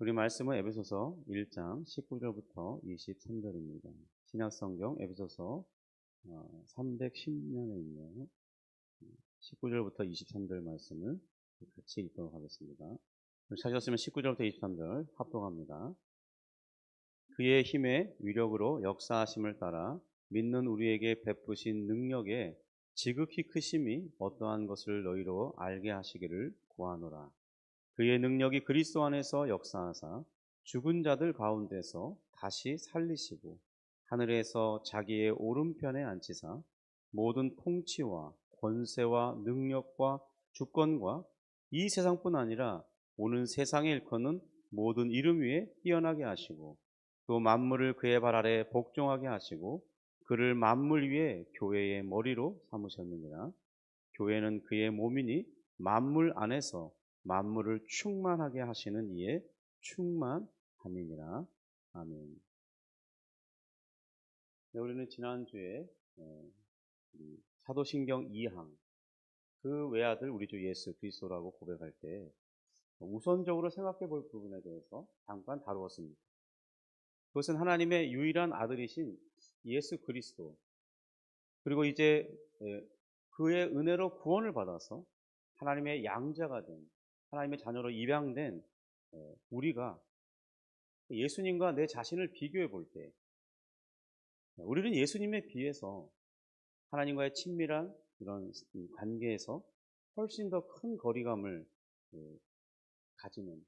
우리 말씀은 에베소서 1장 19절부터 23절입니다. 신약성경 에베소서 310면에 있는 19절부터 23절 말씀을 같이 읽도록 하겠습니다. 찾으셨으면 19절부터 23절 합독합니다. 그의 힘의 위력으로 역사하심을 따라 믿는 우리에게 베푸신 능력의 지극히 크심이 어떠한 것을 너희로 알게 하시기를 구하노라. 그의 능력이 그리스도 안에서 역사하사 죽은 자들 가운데서 다시 살리시고 하늘에서 자기의 오른편에 앉히사 모든 통치와 권세와 능력과 주권과 이 세상뿐 아니라 오는 세상에 일컫는 모든 이름 위에 뛰어나게 하시고 또 만물을 그의 발 아래 복종하게 하시고 그를 만물 위에 교회의 머리로 삼으셨느니라. 교회는 그의 몸이니 만물 안에서 만물을 충만하게 하시는 이의 충만함이니라. 아멘. 네, 우리는 지난주에 사도신경 2항 그 외아들 우리 주 예수 그리스도라고 고백할 때 우선적으로 생각해 볼 부분에 대해서 잠깐 다루었습니다. 그것은 하나님의 유일한 아들이신 예수 그리스도, 그리고 이제 그의 은혜로 구원을 받아서 하나님의 양자가 된, 하나님의 자녀로 입양된 우리가 예수님과 내 자신을 비교해 볼 때 우리는 예수님에 비해서 하나님과의 친밀한 이런 관계에서 훨씬 더 큰 거리감을 가지는,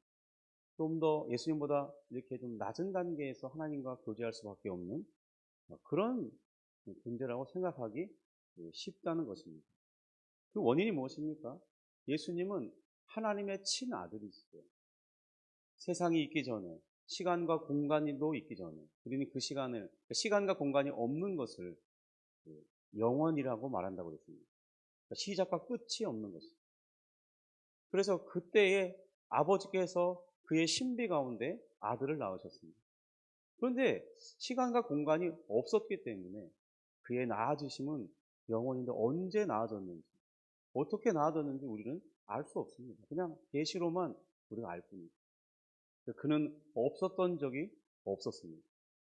좀 더 예수님보다 이렇게 좀 낮은 단계에서 하나님과 교제할 수밖에 없는 그런 존재라고 생각하기 쉽다는 것입니다. 그 원인이 무엇입니까? 예수님은 하나님의 친아들이시죠. 세상이 있기 전에, 시간과 공간도 있기 전에 우리는 그 시간과 공간이 없는 것을 영원이라고 말한다고 그랬습니다. 시작과 끝이 없는 것입니다. 그래서 그때에 아버지께서 그의 신비 가운데 아들을 낳으셨습니다. 그런데 시간과 공간이 없었기 때문에 그의 낳아주심은 영원인데 언제 낳아졌는지, 어떻게 낳아졌는지 우리는 알 수 없습니다. 그냥 계시로만 우리가 알 뿐입니다. 그는 없었던 적이 없었습니다.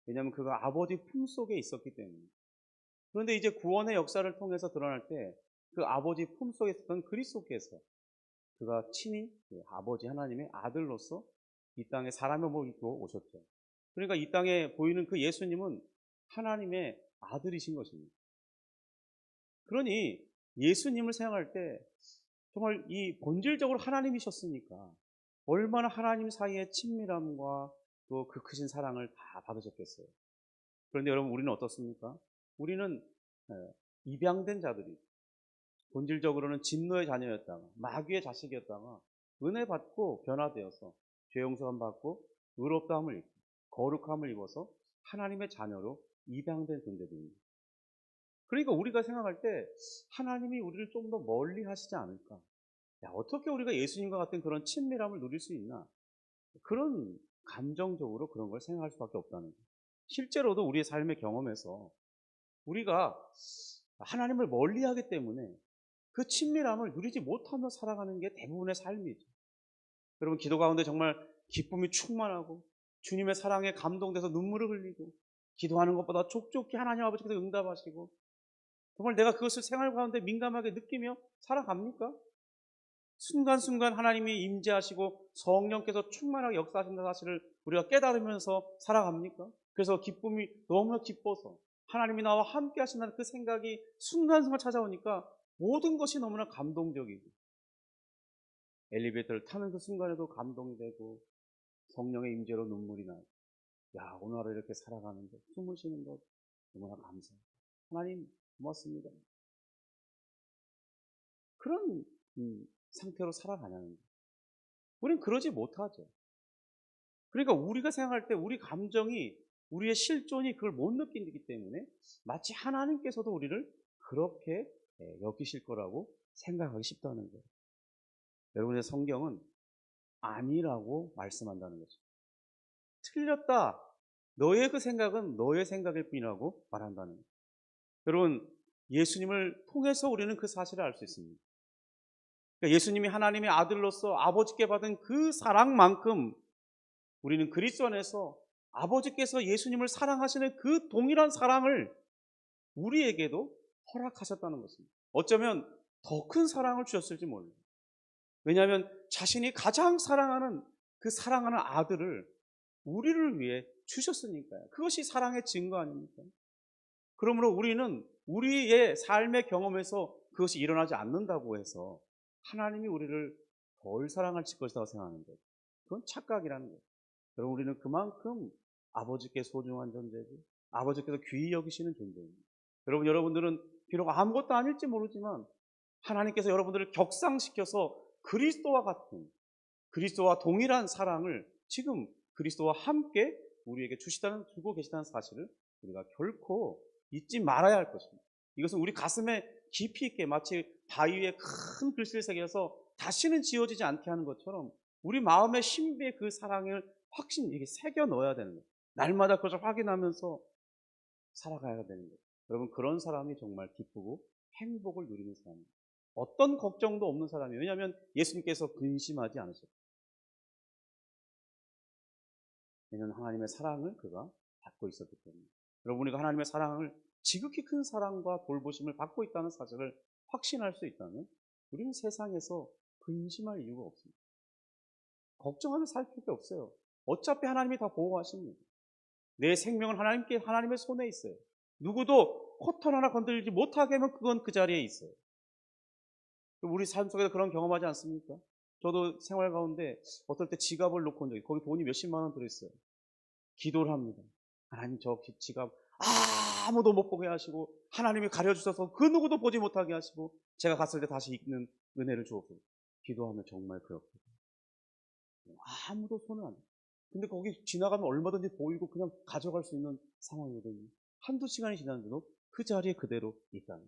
왜냐하면 그가 아버지 품속에 있었기 때문에. 그런데 이제 구원의 역사를 통해서 드러날 때 그 아버지 품속에 있었던 그리스도께서 그가 친히 아버지 하나님의 아들로서 이 땅에 사람의 몸을 입고 오셨죠. 그러니까 이 땅에 보이는 그 예수님은 하나님의 아들이신 것입니다. 그러니 예수님을 생각할 때 정말 이 본질적으로 하나님이셨으니까 얼마나 하나님 사이의 친밀함과 또 그 크신 사랑을 다 받으셨겠어요. 그런데 여러분, 우리는 어떻습니까? 우리는 입양된 자들이 본질적으로는 진노의 자녀였다가 마귀의 자식이었다가 은혜 받고 변화되어서 죄 용서함 받고 의롭다함을 입고 거룩함을 입어서 하나님의 자녀로 입양된 존재들입니다. 그러니까 우리가 생각할 때 하나님이 우리를 좀 더 멀리 하시지 않을까? 야, 어떻게 우리가 예수님과 같은 그런 친밀함을 누릴 수 있나? 그런 감정적으로 그런 걸 생각할 수밖에 없다는 거예요. 실제로도 우리의 삶의 경험에서 우리가 하나님을 멀리하기 때문에 그 친밀함을 누리지 못하며 살아가는 게 대부분의 삶이죠. 여러분, 기도 가운데 정말 기쁨이 충만하고 주님의 사랑에 감동돼서 눈물을 흘리고 기도하는 것보다 촉촉히 하나님 아버지께서 응답하시고 정말 내가 그것을 생활 가운데 민감하게 느끼며 살아갑니까? 순간순간 하나님이 임재하시고 성령께서 충만하게 역사하신다는 사실을 우리가 깨달으면서 살아갑니까? 그래서 기쁨이 너무나 기뻐서 하나님이 나와 함께 하신다는 그 생각이 순간순간 찾아오니까 모든 것이 너무나 감동적이고, 엘리베이터를 타는 그 순간에도 감동이 되고 성령의 임재로 눈물이 나고, 야, 오늘 하루 이렇게 살아가는 것, 숨을 쉬는 것 너무나 감사합니다. 하나님 고맙습니다. 그런 상태로 살아가냐는 거예요. 우리는 그러지 못하죠. 그러니까 우리가 생각할 때 우리 감정이, 우리의 실존이 그걸 못 느끼기 때문에 마치 하나님께서도 우리를 그렇게 여기실 거라고 생각하기 쉽다는 거예요. 여러분의 성경은 아니라고 말씀한다는 거죠. 틀렸다. 너의 그 생각은 너의 생각일 뿐이라고 말한다는 거예요. 여러분, 예수님을 통해서 우리는 그 사실을 알 수 있습니다. 그러니까 예수님이 하나님의 아들로서 아버지께 받은 그 사랑만큼 우리는 그리스도 안에서 아버지께서 예수님을 사랑하시는 그 동일한 사랑을 우리에게도 허락하셨다는 것입니다. 어쩌면 더 큰 사랑을 주셨을지 몰라요. 왜냐하면 자신이 가장 사랑하는 그 사랑하는 아들을 우리를 위해 주셨으니까요. 그것이 사랑의 증거 아닙니까? 그러므로 우리는 우리의 삶의 경험에서 그것이 일어나지 않는다고 해서 하나님이 우리를 덜 사랑할 것이라고 생각하는 거예요. 그건 착각이라는 거예요. 여러분, 우리는 그만큼 아버지께 소중한 존재고 아버지께서 귀히 여기시는 존재입니다. 여러분들은 비록 아무것도 아닐지 모르지만 하나님께서 여러분들을 격상시켜서 그리스도와 같은, 그리스도와 동일한 사랑을 지금 그리스도와 함께 우리에게 주고 계시다는 사실을 우리가 결코 잊지 말아야 할 것입니다. 이것은 우리 가슴에 깊이 있게 마치 바위 위에 큰 글씨를 새겨서 다시는 지워지지 않게 하는 것처럼 우리 마음의 신비의 그 사랑을 이게 새겨 넣어야 되는 거예요. 날마다 그것을 확인하면서 살아가야 되는 거예요. 여러분, 그런 사람이 정말 기쁘고 행복을 누리는 사람입니다. 어떤 걱정도 없는 사람이에요. 왜냐하면 예수님께서 근심하지 않으셨어요. 왜냐하면 하나님의 사랑을 그가 받고 있었기 때문에. 여러분, 우리가 하나님의 사랑을 지극히 큰 사랑과 돌보심을 받고 있다는 사실을 확신할 수 있다면 우리는 세상에서 근심할 이유가 없습니다. 걱정하며 살 필요 없어요. 어차피 하나님이 다 보호하십니다. 내 생명은 하나님의 손에 있어요. 누구도 코털 하나 건드리지 못하게 하면 그건 그 자리에 있어요. 우리 삶 속에서 그런 경험하지 않습니까? 저도 생활 가운데 어떨 때 지갑을 놓고 온 적이, 거기 돈이 몇십만 원 들어있어요. 기도를 합니다. 하나님, 저 지갑 아무도 못 보게 하시고 하나님이 가려주셔서 그 누구도 보지 못하게 하시고 제가 갔을 때 다시 읽는 은혜를 주옵소서. 기도하면 정말 그렇게 아무도 손을 안 해요. 근데 거기 지나가면 얼마든지 보이고 그냥 가져갈 수 있는 상황이거든요. 한두 시간이 지났는데도 그 자리에 그대로 있다는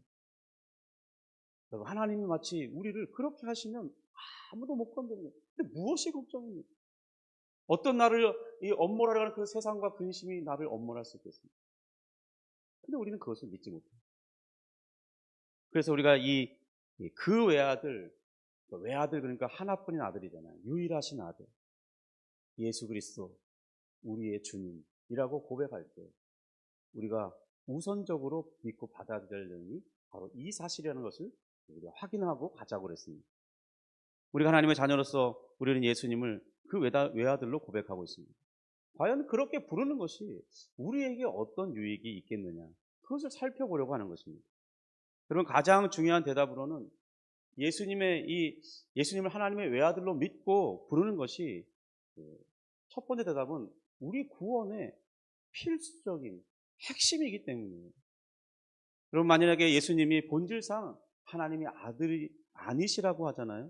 거예요. 하나님이 마치 우리를 그렇게 하시면 아무도 못 건드리는 거예요. 근데 무엇이 걱정입니까? 어떤 나를 이 엄몰하려 하는 그 세상과 근심이 나를 엄몰할 수 있겠습니까? 근데 우리는 그것을 믿지 못해요. 그래서 우리가 그 외아들 그러니까 하나뿐인 아들이잖아요. 유일하신 아들. 예수 그리스도, 우리의 주님이라고 고백할 때 우리가 우선적으로 믿고 받아들여야 되는 바로 이 사실이라는 것을 우리가 확인하고 가자고 그랬습니다. 우리가 하나님의 자녀로서 우리는 예수님을 그 외아들로 고백하고 있습니다. 과연 그렇게 부르는 것이 우리에게 어떤 유익이 있겠느냐, 그것을 살펴보려고 하는 것입니다. 여러분, 가장 중요한 대답으로는 예수님을 하나님의 외아들로 믿고 부르는 것이, 첫 번째 대답은 우리 구원의 필수적인 핵심이기 때문이에요. 여러분, 만약에 예수님이 본질상 하나님의 아들이 아니시라고 하잖아요.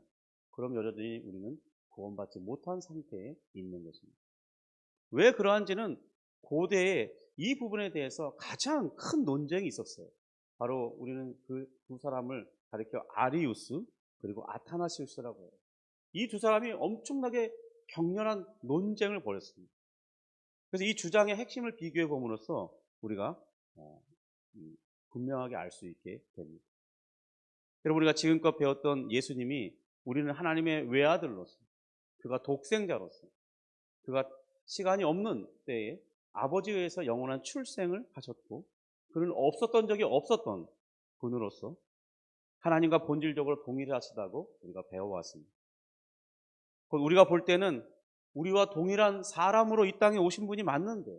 그럼 여전히 우리는 구원받지 못한 상태에 있는 것입니다. 왜 그러한지는 고대에 이 부분에 대해서 가장 큰 논쟁이 있었어요. 바로 우리는 그 두 사람을 가리켜 아리우스 그리고 아타나시우스라고 해요. 이 두 사람이 엄청나게 격렬한 논쟁을 벌였습니다. 그래서 이 주장의 핵심을 비교해 봄으로써 우리가 분명하게 알 수 있게 됩니다. 여러분, 우리가 지금껏 배웠던 예수님이 우리는 하나님의 외아들로서, 그가 독생자로서, 그가 시간이 없는 때에 아버지에 의해서 영원한 출생을 하셨고 그는 없었던 적이 없었던 분으로서 하나님과 본질적으로 동일하시다고 우리가 배워왔습니다. 우리가 볼 때는 우리와 동일한 사람으로 이 땅에 오신 분이 맞는데,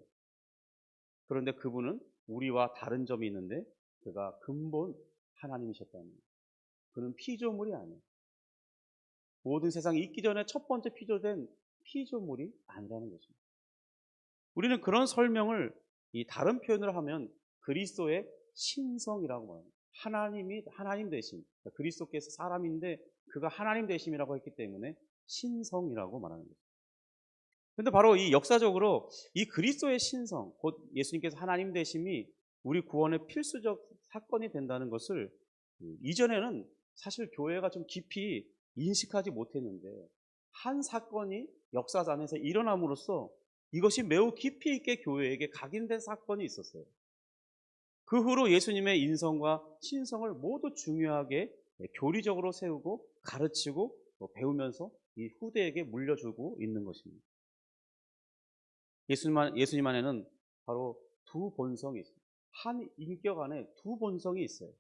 그런데 그분은 우리와 다른 점이 있는데 그가 근본 하나님이셨다는 거예요. 그는 피조물이 아니에요. 모든 세상이 있기 전에 첫 번째 피조된 피조물이 아니라는 것입니다. 우리는 그런 설명을 다른 표현으로 하면 그리스도의 신성이라고 말합니다. 하나님 되심, 그리스도께서 사람인데 그가 하나님 되심이라고 했기 때문에 신성이라고 말하는 거죠. 그런데 바로 이 역사적으로 이 그리스도의 신성, 곧 예수님께서 하나님 되심이 우리 구원의 필수적 사건이 된다는 것을 이전에는 사실 교회가 좀 깊이 인식하지 못했는데, 한 사건이 역사전에서 일어남으로써 이것이 매우 깊이 있게 교회에게 각인된 사건이 있었어요. 그 후로 예수님의 인성과 신성을 모두 중요하게 교리적으로 세우고 가르치고 배우면서 이 후대에게 물려주고 있는 것입니다. 예수님 안에는 바로 두 본성이 있어요. 한 인격 안에 두 본성이 있어요.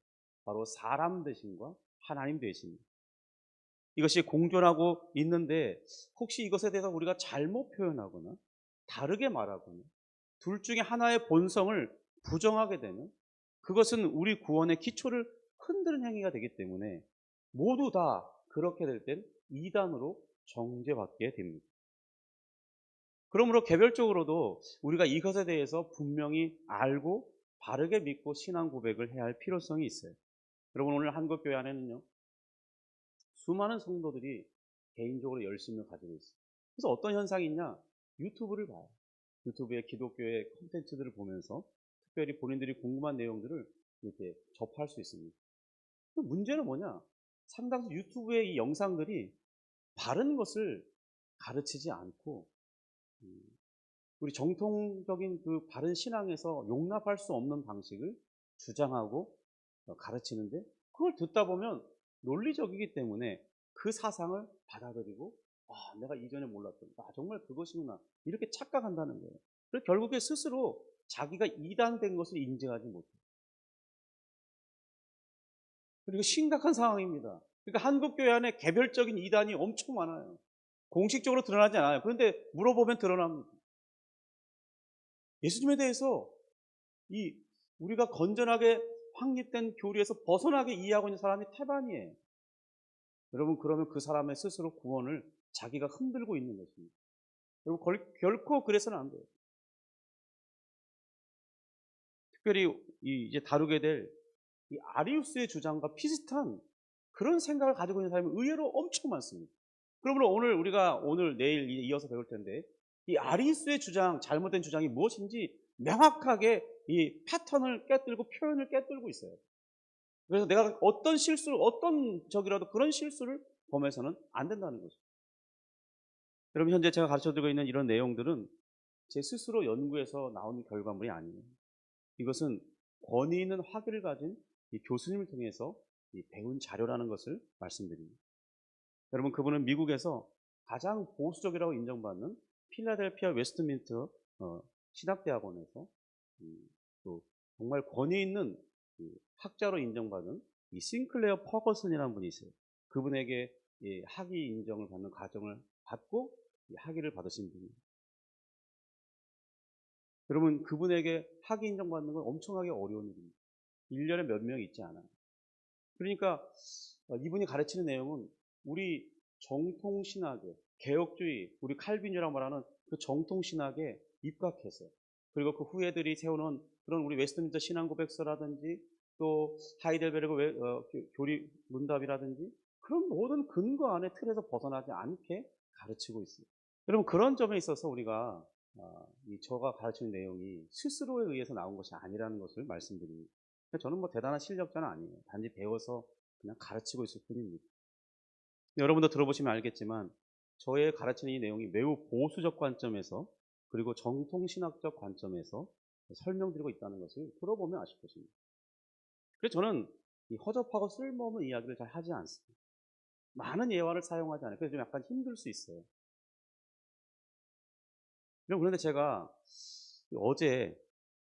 바로 사람 되심과 하나님 되심. 이것이 공존하고 있는데 혹시 이것에 대해서 우리가 잘못 표현하거나 다르게 말하거나 둘 중에 하나의 본성을 부정하게 되면 그것은 우리 구원의 기초를 흔드는 행위가 되기 때문에 모두 다 그렇게 될 땐 이단으로 정죄받게 됩니다. 그러므로 개별적으로도 우리가 이것에 대해서 분명히 알고 바르게 믿고 신앙 고백을 해야 할 필요성이 있어요. 여러분, 오늘 한국교회 안에는요, 수많은 성도들이 개인적으로 열심을 가지고 있어요. 그래서 어떤 현상이 있냐? 유튜브를 봐요. 유튜브의 기독교의 콘텐츠들을 보면서 특별히 본인들이 궁금한 내용들을 이렇게 접할 수 있습니다. 문제는 뭐냐? 상당수 유튜브의 이 영상들이 바른 것을 가르치지 않고 우리 정통적인 그 바른 신앙에서 용납할 수 없는 방식을 주장하고 가르치는데 그걸 듣다 보면 논리적이기 때문에 그 사상을 받아들이고 내가 이전에 몰랐던 정말 그것이구나 이렇게 착각한다는 거예요. 그래서 결국에 스스로 자기가 이단된 것을 인정하지 못해요. 그리고 심각한 상황입니다. 그러니까 한국교회 안에 개별적인 이단이 엄청 많아요. 공식적으로 드러나지 않아요. 그런데 물어보면 드러납니다. 예수님에 대해서 우리가 건전하게 확립된 교리에서 벗어나게 이해하고 있는 사람이 태반이에요. 여러분, 그러면 그 사람의 스스로 구원을 자기가 흔들고 있는 것입니다. 여러분, 결코 그래서는 안 돼요. 특별히 이제 다루게 될 이 아리우스의 주장과 비슷한 그런 생각을 가지고 있는 사람이 의외로 엄청 많습니다. 그러므로 오늘 내일 이어서 배울 텐데 이 아리우스의 주장, 잘못된 주장이 무엇인지 명확하게 이 패턴을 깨뜨리고 표현을 깨뜨리고 있어요. 그래서 내가 어떤 적이라도 그런 실수를 범해서는 안 된다는 거죠. 여러분, 현재 제가 가르쳐드리고 있는 이런 내용들은 제 스스로 연구해서 나온 결과물이 아니에요. 이것은 권위 있는 학위를 가진 이 교수님을 통해서 배운 자료라는 것을 말씀드립니다. 여러분, 그분은 미국에서 가장 보수적이라고 인정받는 필라델피아 웨스트민스터 신학대학원에서 또 정말 권위 있는 학자로 인정받은 이 싱클레어 퍼거슨이라는 분이 있어요. 그분에게 학위 인정을 받는 과정을 받고 학위를 받으신 분입니다. 여러분, 그분에게 학위 인정받는 건 엄청나게 어려운 일입니다. 1년에 몇 명 있지 않아요. 그러니까 이분이 가르치는 내용은 우리 정통신학의 개혁주의, 우리 칼빈이라고 말하는 그 정통신학에 입각해서 그리고 그 후예들이 세우는 그런 우리 웨스트민스터 신앙고백서라든지 또 하이델베르그 교리 문답이라든지 그런 모든 근거 안에 틀에서 벗어나지 않게 가르치고 있습니다. 여러분, 그런 점에 있어서 우리가 저가 가르치는 내용이 스스로에 의해서 나온 것이 아니라는 것을 말씀드립니다. 저는 뭐 대단한 실력자는 아니에요. 단지 배워서 그냥 가르치고 있을 뿐입니다. 여러분도 들어보시면 알겠지만 저의 가르치는 이 내용이 매우 보수적 관점에서 그리고 정통신학적 관점에서 설명드리고 있다는 것을 들어보면 아실 것입니다. 그래서 저는 이 허접하고 쓸모없는 이야기를 잘 하지 않습니다. 많은 예화를 사용하지 않아요. 그래서 좀 약간 힘들 수 있어요. 그런데 제가 어제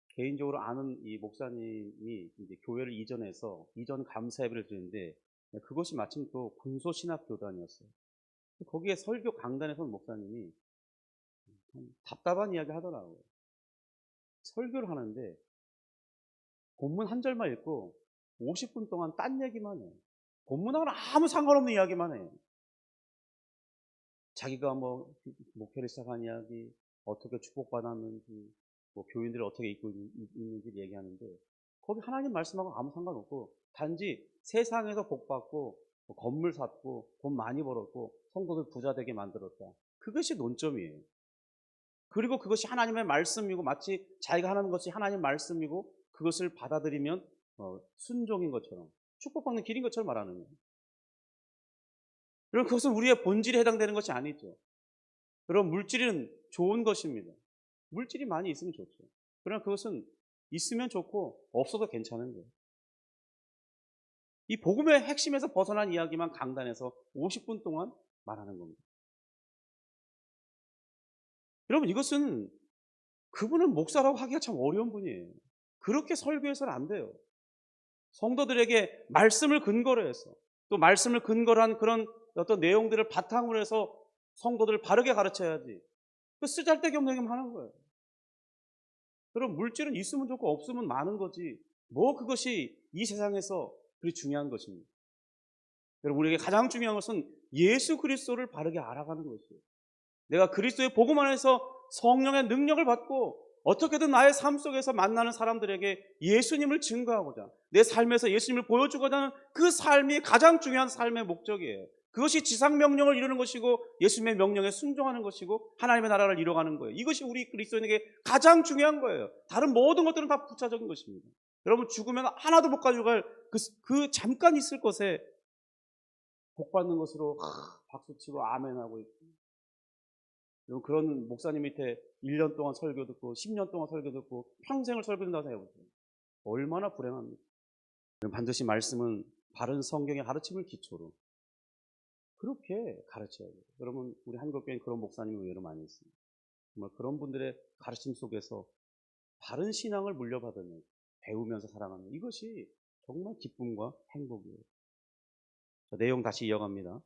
개인적으로 아는 이 목사님이 이제 교회를 이전해서 이전 감사 예배를 드리는데 그것이 마침 또 군소신학교단이었어요. 거기에 설교 강단에 선 목사님이 답답한 이야기 하더라고요. 설교를 하는데 본문 한 절만 읽고 50분 동안 딴 얘기만 해요. 본문하고는 아무 상관없는 이야기만 해요. 자기가 뭐 목회를 시작한 이야기, 어떻게 축복받았는지, 뭐 교인들이 어떻게 있고 있는지 얘기하는데 거기 하나님 말씀하고 아무 상관없고 단지 세상에서 복받고 뭐 건물 샀고 돈 많이 벌었고 성도들 부자 되게 만들었다. 그것이 논점이에요. 그리고 그것이 하나님의 말씀이고 마치 자기가 하는 것이 하나님 말씀이고 그것을 받아들이면 순종인 것처럼 축복받는 길인 것처럼 말하는 거예요. 그럼 그것은 우리의 본질에 해당되는 것이 아니죠. 그럼 물질은 좋은 것입니다. 물질이 많이 있으면 좋죠. 그러나 그것은 있으면 좋고 없어도 괜찮은 거예요. 이 복음의 핵심에서 벗어난 이야기만 강단에서 50분 동안 말하는 겁니다. 여러분, 이것은 그분은 목사라고 하기가 참 어려운 분이에요. 그렇게 설교해서는 안 돼요. 성도들에게 말씀을 근거로 해서, 또 말씀을 근거로 한 그런 어떤 내용들을 바탕으로 해서 성도들을 바르게 가르쳐야지. 그 쓰잘데기 없는 얘기만 하는 거예요. 그럼 물질은 있으면 좋고 없으면 많은 거지. 뭐 그것이 이 세상에서 그리 중요한 것입니다. 여러분, 우리에게 가장 중요한 것은 예수 그리스도를 바르게 알아가는 것이에요. 내가 그리스도의 복음 안에서 성령의 능력을 받고 어떻게든 나의 삶 속에서 만나는 사람들에게 예수님을 증거하고자, 내 삶에서 예수님을 보여주고자 하는 그 삶이 가장 중요한 삶의 목적이에요. 그것이 지상명령을 이루는 것이고 예수님의 명령에 순종하는 것이고 하나님의 나라를 이뤄가는 거예요. 이것이 우리 그리스도인에게 가장 중요한 거예요. 다른 모든 것들은 다 부차적인 것입니다. 여러분, 죽으면 하나도 못 가져갈 그 잠깐 있을 것에 복 받는 것으로 박수치고 아멘하고 있고, 그런 목사님 밑에 1년 동안 설교 듣고 10년 동안 설교 듣고 평생을 설교 듣는다고 생각해보세요. 얼마나 불행합니까? 반드시 말씀은 바른 성경의 가르침을 기초로 그렇게 가르쳐야 돼요. 여러분, 우리 한국교회는 그런 목사님이 의외로 많이 있습니다. 정말 그런 분들의 가르침 속에서 바른 신앙을 물려받으면 배우면서 살아가는 이것이 정말 기쁨과 행복이에요. 자, 내용 다시 이어갑니다.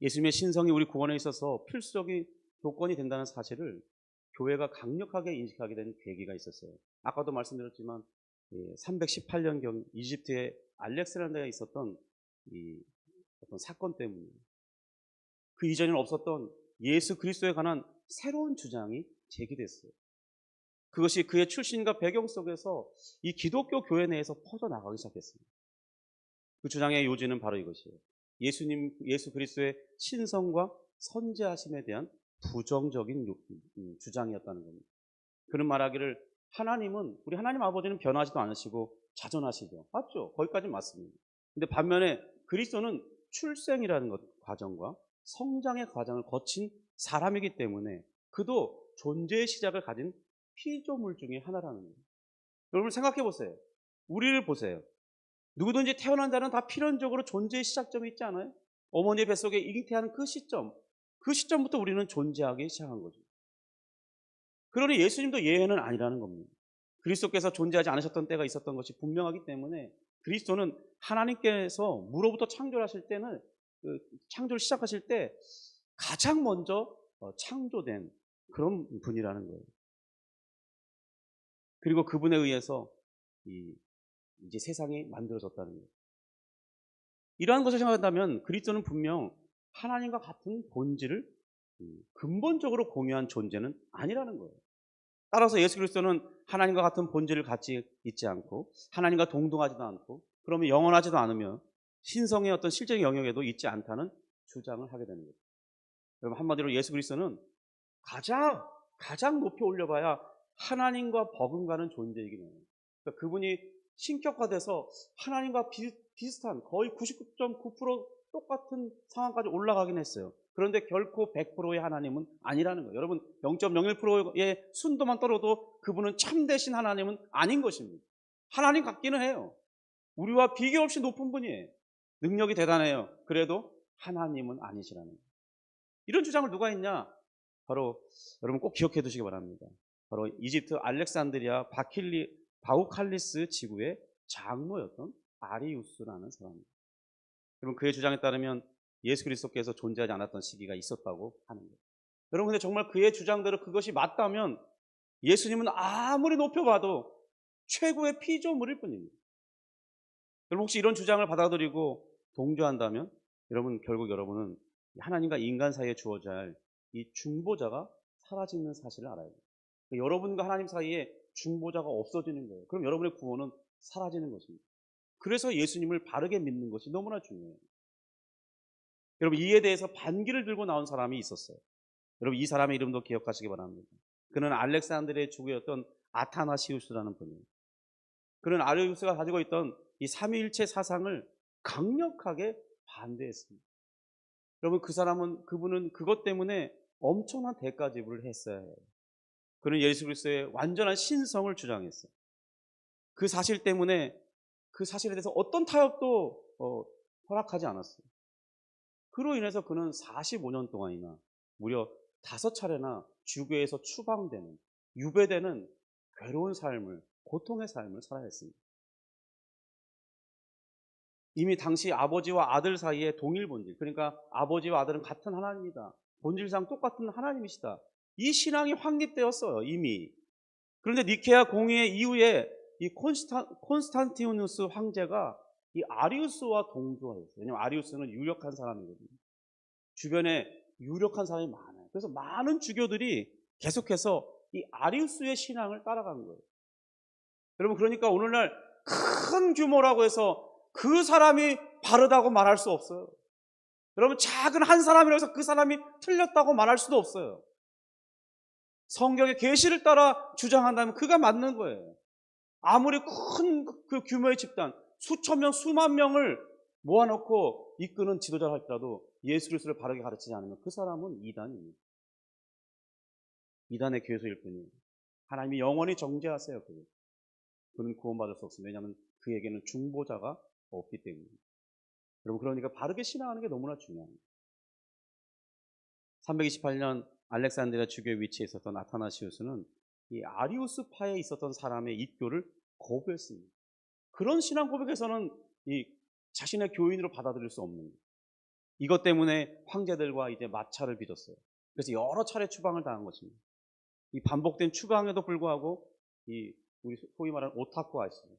예수님의 신성이 우리 구원에 있어서 필수적인 조건이 된다는 사실을 교회가 강력하게 인식하게 된 계기가 있었어요. 아까도 말씀드렸지만 318년경 이집트의 알렉산더에 있었던 이 어떤 사건 때문에 그 이전에는 없었던 예수 그리스도에 관한 새로운 주장이 제기됐어요. 그것이 그의 출신과 배경 속에서 이 기독교 교회 내에서 퍼져나가기 시작했습니다. 그 주장의 요지는 바로 이것이에요. 예수 그리스도의 신성과 선지하심에 대한 부정적인 주장이었다는 겁니다. 그는 말하기를 우리 하나님 아버지는 변하지도 않으시고 자존하시죠. 맞죠? 거기까지 맞습니다. 근데 반면에 그리스도는 출생이라는 과정과 성장의 과정을 거친 사람이기 때문에 그도 존재의 시작을 가진 피조물 중에 하나라는 거예요. 여러분 생각해 보세요. 우리를 보세요. 누구든지 태어난 자는 다 필연적으로 존재의 시작점이 있지 않아요? 어머니의 뱃속에 잉태하는 그 시점부터 우리는 존재하기 시작한 거죠. 그러니 예수님도 예외는 아니라는 겁니다. 그리스도께서 존재하지 않으셨던 때가 있었던 것이 분명하기 때문에 그리스도는 하나님께서 무로부터 창조하실 때는 창조를 시작하실 때 가장 먼저 창조된 그런 분이라는 거예요. 그리고 그분에 의해서 이제 세상이 만들어졌다는 거예요. 이러한 것을 생각한다면 그리스도는 분명 하나님과 같은 본질을 근본적으로 공유한 존재는 아니라는 거예요. 따라서 예수 그리스도는 하나님과 같은 본질을 같이 있지 않고 하나님과 동등하지도 않고 그러면 영원하지도 않으며 신성의 어떤 실제적 영역에도 있지 않다는 주장을 하게 되는 거죠. 여러분, 한마디로 예수 그리스도는 가장 높이 올려봐야 하나님과 버금가는 존재이긴 해요. 그러니까 그분이 신격화돼서 하나님과 비슷한 거의 99.9% 똑같은 상황까지 올라가긴 했어요. 그런데 결코 100%의 하나님은 아니라는 거예요. 여러분, 0.01%의 순도만 떨어도 그분은 참되신 하나님은 아닌 것입니다. 하나님 같기는 해요. 우리와 비교 없이 높은 분이에요. 능력이 대단해요. 그래도 하나님은 아니시라는 거예요. 이런 주장을 누가 했냐? 바로 여러분 꼭 기억해 두시기 바랍니다. 바로 이집트 알렉산드리아 바우칼리스 지구의 장로였던 아리우스라는 사람입니다. 여러분, 그의 주장에 따르면 예수 그리스도께서 존재하지 않았던 시기가 있었다고 하는 거예요. 여러분, 근데 정말 그의 주장대로 그것이 맞다면 예수님은 아무리 높여봐도 최고의 피조물일 뿐입니다. 여러분, 혹시 이런 주장을 받아들이고 동조한다면 결국 여러분은 하나님과 인간 사이에 주어져야 할 이 중보자가 사라지는 사실을 알아야 돼요. 그러니까 여러분과 하나님 사이에 중보자가 없어지는 거예요. 그럼 여러분의 구원은 사라지는 것입니다. 그래서 예수님을 바르게 믿는 것이 너무나 중요해요. 여러분, 이에 대해서 반기를 들고 나온 사람이 있었어요. 여러분, 이 사람의 이름도 기억하시기 바랍니다. 그는 알렉산드리아의 주교였던 아타나시우스라는 분이에요. 그는 아리우스가 가지고 있던 이 삼위일체 사상을 강력하게 반대했습니다. 여러분, 그분은 그것 때문에 엄청난 대가 지불을 했어야 해요. 그는 예수 그리스도의 완전한 신성을 주장했어요. 그 사실 때문에 그 사실에 대해서 어떤 타협도 허락하지 않았어요. 그로 인해서 그는 45년 동안이나 무려 5차례나 주교에서 추방되는 유배되는 괴로운 삶을, 고통의 삶을 살아야 했습니다. 이미 당시 아버지와 아들 사이에 동일 본질, 그러니까 아버지와 아들은 같은 하나님이다. 본질상 똑같은 하나님이시다. 이 신앙이 확립되었어요, 이미. 그런데 니케아 공의회 이후에 이 콘스탄티누스 황제가 이 아리우스와 동조하였어요. 왜냐하면 아리우스는 유력한 사람이거든요. 주변에 유력한 사람이 많아요. 그래서 많은 주교들이 계속해서 이 아리우스의 신앙을 따라가는 거예요. 여러분, 그러니까 오늘날 큰 규모라고 해서 그 사람이 바르다고 말할 수 없어요. 여러분, 작은 한 사람이라고 해서 그 사람이 틀렸다고 말할 수도 없어요. 성경의 계시를 따라 주장한다면 그가 맞는 거예요. 아무리 큰 그 규모의 집단, 수천 명, 수만 명을 모아놓고 이끄는 지도자를 할지라도 예수 그리스도를 바르게 가르치지 않으면 그 사람은 이단입니다. 이단의 교수일 뿐이에요. 하나님이 영원히 정죄하세요. 그는 구원받을 수 없습니다. 왜냐하면 그에게는 중보자가 없기 때문입니다. 여러분, 그러니까 바르게 신앙하는 게 너무나 중요합니다. 328년 알렉산드리아 주교의 위치에 있었던 아타나시우스는 이 아리우스파에 있었던 사람의 입교를 거부했습니다. 그런 신앙 고백에서는 이 자신의 교인으로 받아들일 수 없는 거예요. 이것 때문에 황제들과 이제 마찰을 빚었어요. 그래서 여러 차례 추방을 당한 것입니다. 이 반복된 추방에도 불구하고 이 우리 소위 말하는 오타쿠가 있어요.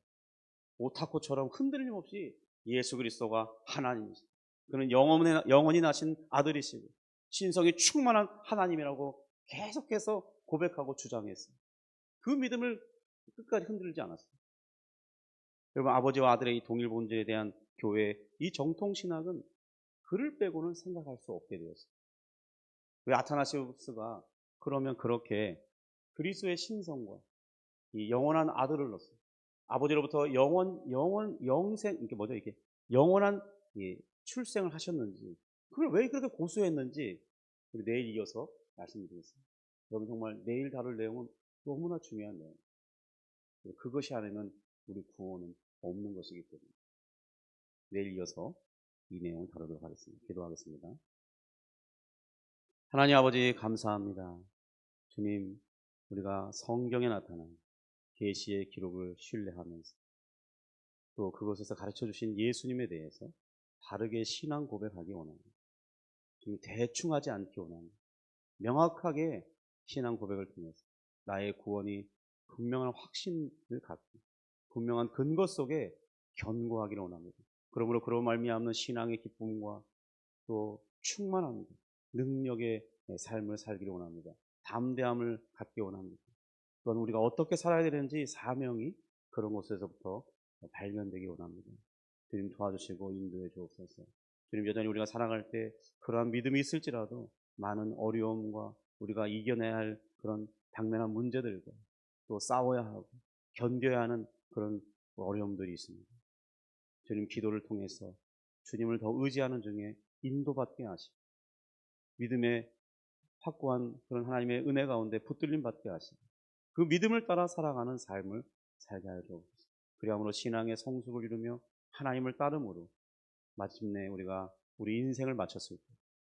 오타쿠처럼 흔들림 없이 예수 그리스도가 하나님이시다. 그는 영원히 나신 아들이시고 신성이 충만한 하나님이라고 계속해서 고백하고 주장했어요. 그 믿음을 끝까지 흔들지 않았어요. 여러분, 아버지와 아들의 이 동일 본질에 대한 교회의 이 정통 신학은 그를 빼고는 생각할 수 없게 되었어요. 왜 아타나시우스가 그러면 그렇게 그리스도의 신성과 이 영원한 아들을 넣었어요. 아버지로부터 영생, 이게 뭐죠? 이게 영원한 출생을 하셨는지, 그걸 왜 그렇게 고수했는지 우리 내일 이어서 말씀드리겠습니다. 여러분, 정말 내일 다룰 내용은 너무나 중요한 내용. 그것이 아니면 우리 구원은 없는 것이기 때문에 내일 이어서 이 내용을 다루도록 하겠습니다. 기도하겠습니다. 하나님 아버지, 감사합니다. 주님, 우리가 성경에 나타난 계시의 기록을 신뢰하면서 또 그것에서 가르쳐 주신 예수님에 대해서 바르게 신앙 고백하기 원합니다. 주님, 대충 하지 않기 원합니다. 명확하게 신앙 고백을 통해서 나의 구원이 분명한 확신을 갖고 분명한 근거 속에 견고하기를 원합니다. 그러므로 그런 말미암는 신앙의 기쁨과 또 충만함과 능력의 삶을 살기를 원합니다. 담대함을 갖기 원합니다. 또한 우리가 어떻게 살아야 되는지 사명이 그런 곳에서부터 발견되기 원합니다. 주님, 도와주시고 인도해 주옵소서. 주님, 여전히 우리가 살아갈 때 그러한 믿음이 있을지라도 많은 어려움과 우리가 이겨내야 할 그런 당면한 문제들과 또 싸워야 하고 견뎌야 하는 그런 어려움들이 있습니다. 주님, 기도를 통해서 주님을 더 의지하는 중에 인도받게 하시고 믿음의 확고한 그런 하나님의 은혜 가운데 붙들림 받게 하시고 그 믿음을 따라 살아가는 삶을 살게 하여 주옵소서. 그리함으로 신앙의 성숙을 이루며 하나님을 따름으로 마침내 우리가 우리 인생을 마쳤을 때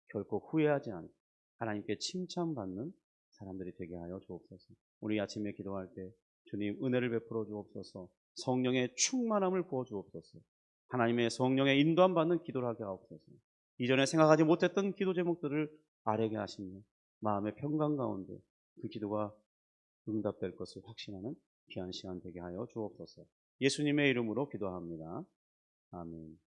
결코 후회하지 않고 하나님께 칭찬받는 사람들이 되게 하여 주옵소서. 우리 아침에 기도할 때 주님, 은혜를 베풀어 주옵소서. 성령의 충만함을 부어 주옵소서. 하나님의 성령의 인도함 받는 기도를 하게 하옵소서. 이전에 생각하지 못했던 기도 제목들을 아뢰게 하시며 마음의 평강 가운데 그 기도가 응답될 것을 확신하는 귀한 시간 되게 하여 주옵소서. 예수님의 이름으로 기도합니다. 아멘.